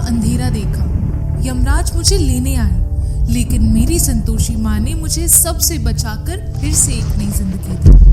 अंधेरा देखा। यमराज मुझे लेने आए, लेकिन मेरी संतोषी माँ ने मुझे सबसे बचाकर फिर से एक नई जिंदगी दी।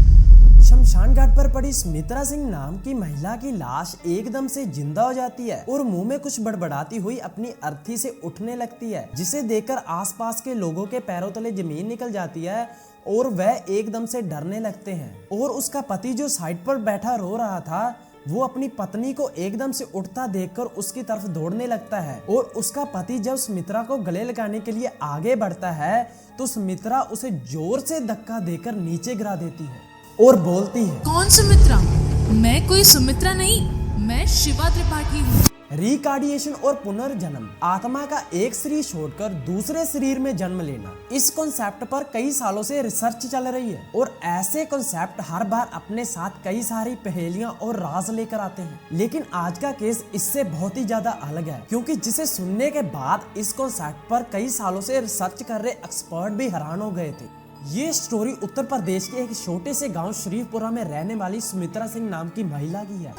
शमशान घाट पर पड़ी सुमित्रा सिंह नाम की महिला की लाश एकदम से जिंदा हो जाती है और मुंह में कुछ बड़बड़ाती हुई अपनी अर्थी से उठने लगती है, जिसे देखकर आसपास के लोगों के पैरों तले जमीन निकल जाती है और वह एकदम से डरने लगते हैं। और उसका पति जो साइड पर बैठा रो रहा था, वो अपनी पत्नी को एकदम से उठता देखकर उसकी तरफ दौड़ने लगता है। और उसका पति जब सुमित्रा को गले लगाने के लिए आगे बढ़ता है तो सुमित्रा उसे जोर से धक्का देकर नीचे गिरा देती है और बोलती है, कौन सुमित्रा? मैं कोई सुमित्रा नहीं, मैं शिवा त्रिपाठी हूँ। रिकार्डिएशन और पुनर्जन्म, आत्मा का एक शरीर छोड़कर दूसरे शरीर में जन्म लेना, इस कॉन्सेप्ट पर कई सालों से रिसर्च चल रही है और ऐसे कॉन्सेप्ट हर बार अपने साथ कई सारी पहेलियां और राज लेकर आते हैं। लेकिन आज का केस इससे बहुत ही ज्यादा अलग है, क्योंकि जिसे सुनने के बाद इस कॉन्सेप्ट पर कई सालों से रिसर्च कर रहे एक्सपर्ट भी हैरान हो गए थे। ये स्टोरी उत्तर प्रदेश के एक छोटे से गांव शरीफपुरा में रहने वाली सुमित्रा सिंह नाम की महिला की है।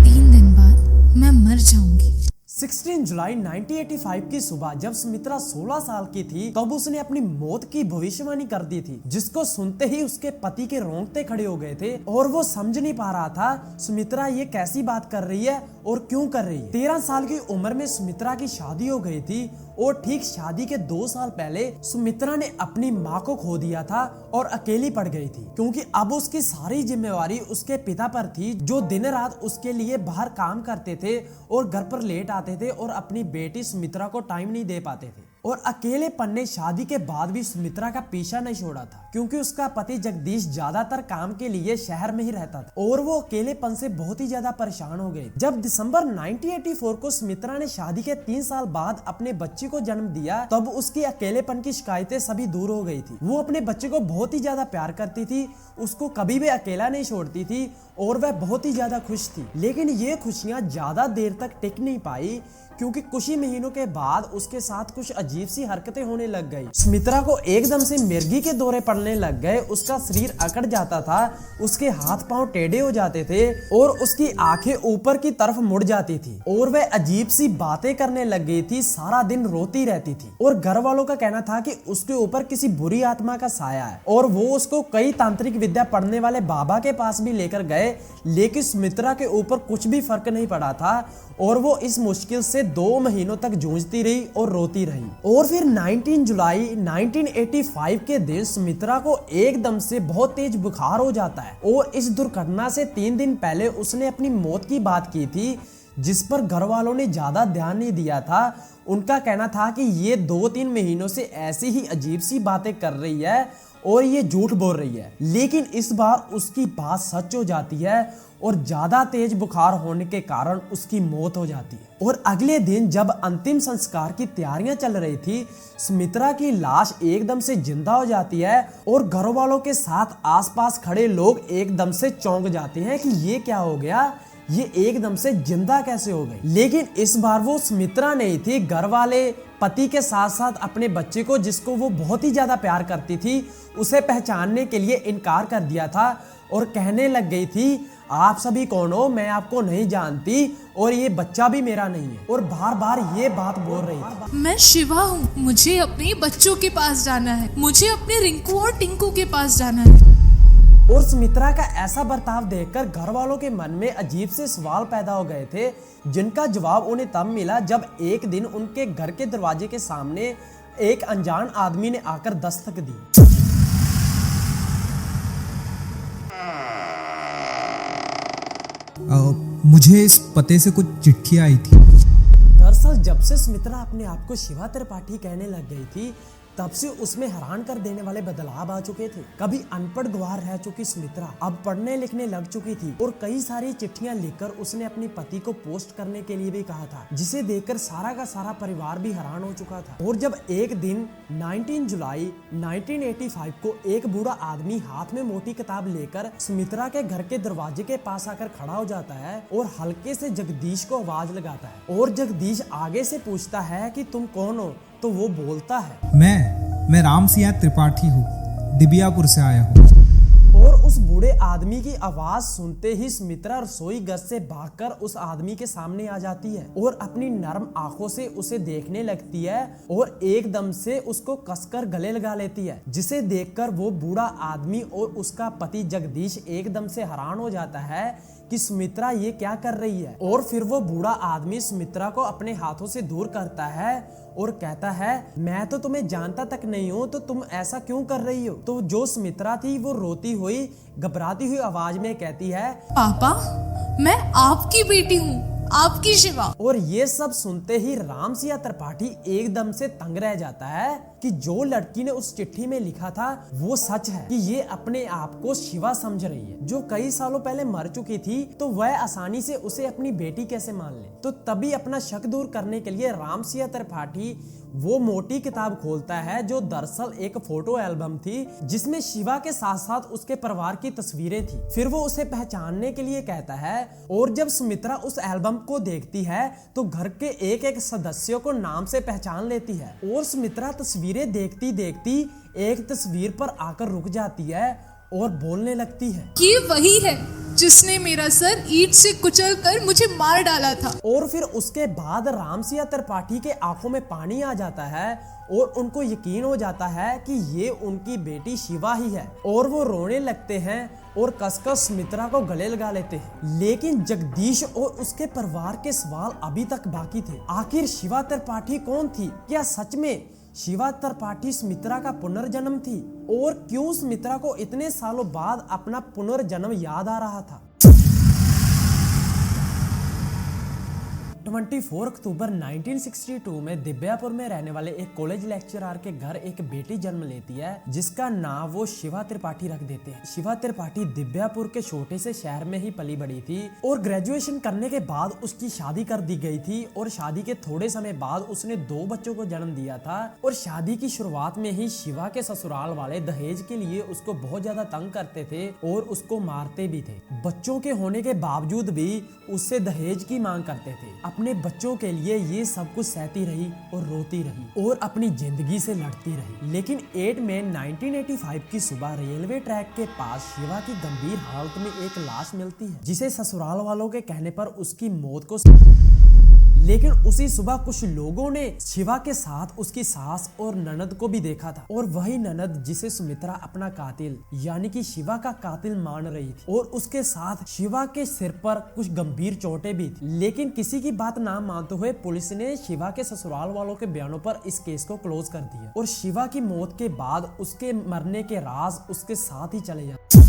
3 दिन बाद मैं मर जाऊंगी। 16 जुलाई 1985 की सुबह जब सुमित्रा 16 साल की थी तब उसने अपनी मौत की भविष्यवाणी कर दी थी, जिसको सुनते ही उसके पति के रोंगटे खड़े हो गए थे और वो समझ नहीं पा रहा था सुमित्रा ये कैसी बात कर रही है और क्यों कर रही है। 13 साल की उम्र में सुमित्रा की शादी हो गई थी और ठीक शादी के 2 साल पहले सुमित्रा ने अपनी माँ को खो दिया था और अकेली पड़ गई थी, क्योंकि अब उसकी सारी जिम्मेवारी उसके पिता पर थी, जो दिन रात उसके लिए बाहर काम करते थे और घर पर लेट आते थे और अपनी बेटी सुमित्रा को टाइम नहीं दे पाते थे। और अकेलेपन ने शादी के बाद भी सुमित्रा का पीछा नहीं छोड़ा था, क्योंकि उसका पति जगदीश ज्यादातर काम के लिए शहर में ही रहता था और वो अकेलेपन से बहुत ही ज्यादा परेशान हो गए। जब दिसंबर 1984 को सुमित्रा ने शादी के 3 साल बाद अपने बच्चे को जन्म दिया, तब उसकी अकेलेपन की शिकायतें सभी दूर हो गई थी। वो अपने बच्चे को बहुत ही ज्यादा प्यार करती थी, उसको कभी भी अकेला नहीं छोड़ती थी और वह बहुत ही ज्यादा खुश थी। लेकिन ये खुशियां ज्यादा देर तक टिक नहीं पाई, क्योंकि कुछ ही महीनों के बाद उसके साथ कुछ अजीब सी हरकतें होने लग गई। सुमित्रा को एकदम से मिर्गी के दौरे पड़ने लग गए, उसका शरीर अकड़ जाता था, उसके हाथ पांव टेढ़े हो जाते थे और उसकी आंखें ऊपर की तरफ मुड़ जाती थी और वह अजीब सी बातें करने लग गई थी, सारा दिन रोती रहती थी। और घर वालों का कहना था कि उसके ऊपर किसी बुरी आत्मा का साया है और वो उसको कई तांत्रिक विद्या पढ़ने वाले बाबा के पास भी लेकर गए, लेकिन सुमित्रा के ऊपर कुछ भी फर्क नहीं पड़ा था और वो इस मुश्किल से 2 महीनों तक जूझती रही और रोती रही। और फिर 19 जुलाई 1985 के दिन सुमित्रा को एकदम से बहुत तेज बुखार हो जाता है और इस दुर्घटना से 3 दिन पहले उसने अपनी मौत की बात की थी, जिस पर घर वालों ने ज्यादा ध्यान नहीं दिया था। उनका कहना था कि ये 2-3 महीनों से ऐसी ही अजीब सी बातें कर रही है और ये झूठ बोल रही है। लेकिन इस बार उसकी बात सच हो जाती है और ज्यादा तेज बुखार होने के कारण उसकी मौत हो जाती है। और अगले दिन जब अंतिम संस्कार की तैयारियां चल रही थी, सुमित्रा की लाश एकदम से जिंदा हो जाती है और घर वालों के साथ आसपास खड़े लोग एकदम से चौंक जाते हैं कि ये क्या हो गया, ये एकदम से जिंदा कैसे हो गई। लेकिन इस बार वो सुमित्रा नहीं थी, घर वाले पति के साथ साथ अपने बच्चे को, जिसको वो बहुत ही ज्यादा प्यार करती थी, उसे पहचानने के लिए इनकार कर दिया था और कहने लग गई थी, आप सभी कौन हो, मैं आपको नहीं जानती और ये बच्चा भी मेरा नहीं है। और बार बार ये बात बोल रही थी, मैं शिवा हूँ, मुझे अपने बच्चों के पास जाना है, मुझे अपने रिंकू और टिंकू के पास जाना है। और सुमित्रा का ऐसा बर्ताव देखकर घर वालों के मन में अजीब से सवाल पैदा हो गए थे, जिनका जवाब उन्हें तब मिला जब एक दिन उनके घर के दरवाजे के सामने एक अनजान आदमी ने आकर दस्तक दी। मुझे इस पते से कुछ चिट्ठी आई थी। दरअसल जब से सुमित्रा अपने आप को शिवा त्रिपाठी कहने लग गई थी, तब से उसमें हैरान कर देने वाले बदलाव आ चुके थे। कभी अनपढ़ गवार रह चुकी सुमित्रा अब पढ़ने लिखने लग चुकी थी और कई सारी चिट्ठियां लिखकर उसने अपने पति को पोस्ट करने के लिए भी कहा था, जिसे देखकर सारा का सारा परिवार भी हैरान हो चुका था। और जब एक दिन 19 जुलाई 1985 को एक बूढ़ा आदमी हाथ में मोटी किताब लेकर सुमित्रा के घर के दरवाजे के पास आकर खड़ा हो जाता है और हल्के से जगदीश को आवाज लगाता है और जगदीश आगे से पूछता है कि तुम कौन हो, तो वो बोलता है, मैं राम सिंह त्रिपाठी हूँ, दिबियापुर से आया हूँ। और उस बूढ़े आदमी की आवाज सुनते ही सुमित्रा रसोई घर से भागकर उस आदमी के सामने आ जाती है और अपनी नरम आंखों से उसे देखने लगती है और एकदम से उसको कसकर गले लगा लेती है, जिसे देखकर वो बूढ़ा आदमी और उसका पति जगदीश एकदम से हैरान हो जाता है कि सुमित्रा ये क्या कर रही है। और फिर वो बूढ़ा आदमी सुमित्रा को अपने हाथों से दूर करता है और कहता है, मैं तो तुम्हें जानता तक नहीं हूँ, तो तुम ऐसा क्यों कर रही हो। तो जो सुमित्रा थी वो रोती हुई घबराती हुई आवाज में कहती है, पापा मैं आपकी बेटी हूँ, आपकी शिवा। और ये सब सुनते ही रामसिया त्रिपाठी एकदम से तंग रह जाता है कि जो लड़की ने उस चिट्ठी में लिखा था वो सच है, कि ये अपने आप को शिवा समझ रही है जो कई सालों पहले मर चुकी थी, तो वह आसानी से उसे अपनी बेटी कैसे मान ले। तो तभी अपना शक दूर करने के लिए रामसिया त्रिपाठी वो मोटी किताब खोलता है जो दरअसल एक फोटो एल्बम थी, जिसमें शिवा के साथ साथ उसके परिवार की तस्वीरें थी। फिर वो उसे पहचानने के लिए कहता है और जब सुमित्रा उस एल्बम को देखती है तो घर के एक एक सदस्यों को नाम से पहचान लेती है। और सुमित्रा तस्वीरें देखती देखती एक तस्वीर पर आकर रुक जाती है और बोलने लगती है, ये वही है जिसने मेरा सर ईंट से कुचलकर मुझे मार डाला था। और फिर उसके बाद रामसिया त्रिपाठी के आंखों में पानी आ जाता है और उनको यकीन हो जाता है कि ये उनकी बेटी शिवा ही है, और वो रोने लगते हैं और कसकर सुमित्रा को गले लगा लेते हैं। लेकिन जगदीश और उसके परिवार के सवाल अभी तक बाकी थे। आखिर शिवा त्रिपाठी कौन थी? क्या सच में शिवा त्रिपाठी सुमित्रा का पुनर्जन्म थी? और क्यों सुमित्रा को इतने सालों बाद अपना पुनर्जन्म याद आ रहा था? 24 अक्टूबर 1962 में दिव्यापुर में रहने वाले एक कॉलेज लेक्चरर के घर एक बेटी जन्म लेती है, जिसका नाम वो शिवा त्रिपाठी रख देते हैं। शिवा त्रिपाठी दिव्यापुर के छोटे से शहर में ही पली बड़ी थी और ग्रेजुएशन करने के बाद उसकी शादी कर दी गई थी। और शादी के थोड़े समय बाद उसने 2 बच्चों को जन्म दिया था। और शादी की शुरुआत में ही शिवा के ससुराल वाले दहेज के लिए उसको बहुत ज्यादा तंग करते थे और उसको मारते भी थे। बच्चों के होने के बावजूद भी उससे दहेज की मांग करते थे। अपने बच्चों के लिए ये सब कुछ सहती रही और रोती रही और अपनी जिंदगी से लड़ती रही। लेकिन 8 मई 1985 की सुबह रेलवे ट्रैक के पास शिवा की गंभीर हालत में एक लाश मिलती है, जिसे ससुराल वालों के कहने पर उसकी मौत को लेकिन उसी सुबह कुछ लोगों ने शिवा के साथ उसकी सास और ननद को भी देखा था। और वही ननद जिसे सुमित्रा अपना कातिल यानी कि शिवा का कातिल मान रही थी। और उसके साथ शिवा के सिर पर कुछ गंभीर चोटें भी थी। लेकिन किसी की बात ना मानते हुए पुलिस ने शिवा के ससुराल वालों के बयानों पर इस केस को क्लोज कर दिया। और शिवा की मौत के बाद उसके मरने के राज उसके साथ ही चले जाते।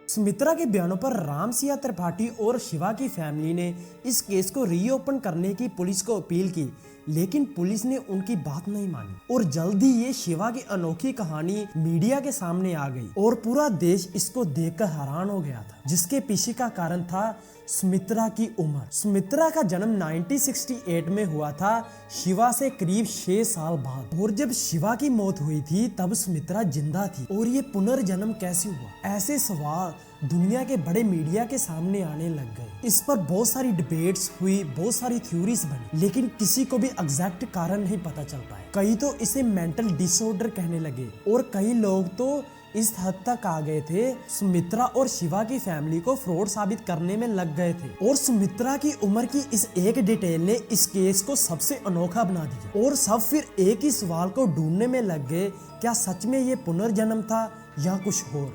सुमित्रा के बयानों पर रामसिया त्रिपाठी और शिवा की फैमिली ने इस केस को रीओपन करने की पुलिस को अपील की, लेकिन पुलिस ने उनकी बात नहीं मानी। और जल्दी ये शिवा की अनोखी कहानी मीडिया के सामने आ गई और पूरा देश इसको देखकर हैरान हो गया था, जिसके पीछे का कारण था सुमित्रा की उम्र। सुमित्रा का जन्म 1968 में हुआ था, शिवा से करीब 6 साल बाद। और जब शिवा की मौत हुई थी तब सुमित्रा जिंदा थी। और ये पुनर्जन्म कैसे हुआ? ऐसे सवाल दुनिया के बड़े मीडिया के सामने आने लग गए। इस पर बहुत सारी डिबेट्स हुई, बहुत सारी थ्योरीज बनी, लेकिन किसी को भी एग्जैक्ट कारण नहीं पता चल पाया। कई तो इसे मेंटल डिसऑर्डर कहने लगे और कई लोग तो इस हद तक आ गए थे सुमित्रा और शिवा की फैमिली को फ्रॉड साबित करने में लग गए थे। और सुमित्रा की उम्र की इस एक डिटेल ने इस केस को सबसे अनोखा बना दिया। और सब फिर एक ही सवाल को ढूंढने में लग गए, क्या सच में ये पुनर्जन्म था या कुछ और?